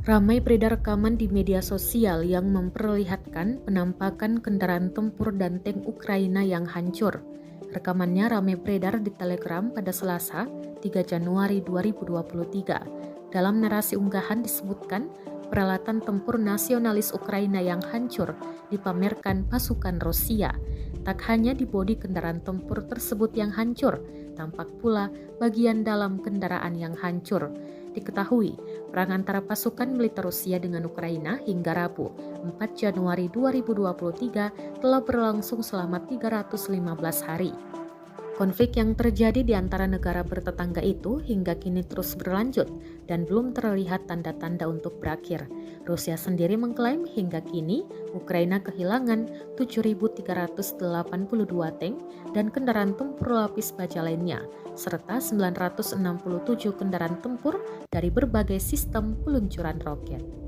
Ramai beredar rekaman di media sosial yang memperlihatkan penampakan kendaraan tempur dan tank Ukraina yang hancur. Rekamannya ramai beredar di Telegram pada Selasa, 3 Januari 2023. Dalam narasi unggahan disebutkan, peralatan tempur nasionalis Ukraina yang hancur dipamerkan pasukan Rusia. Tak hanya di bodi kendaraan tempur tersebut yang hancur, tampak pula bagian dalam kendaraan yang hancur. Diketahui, perang antara pasukan militer Rusia dengan Ukraina hingga Rabu, 4 Januari 2023 telah berlangsung selama 315 hari. Konflik yang terjadi di antara negara bertetangga itu hingga kini terus berlanjut dan belum terlihat tanda-tanda untuk berakhir. Rusia sendiri mengklaim hingga kini Ukraina kehilangan 7.382 tank dan kendaraan tempur lapis baja lainnya, serta 967 kendaraan tempur dari berbagai sistem peluncuran roket.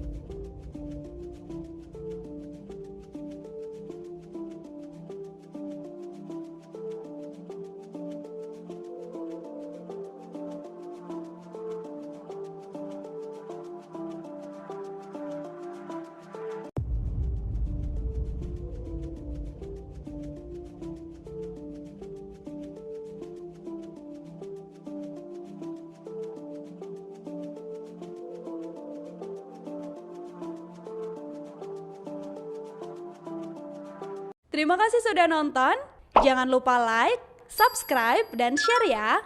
Terima kasih sudah nonton. Jangan lupa like, subscribe, dan share ya.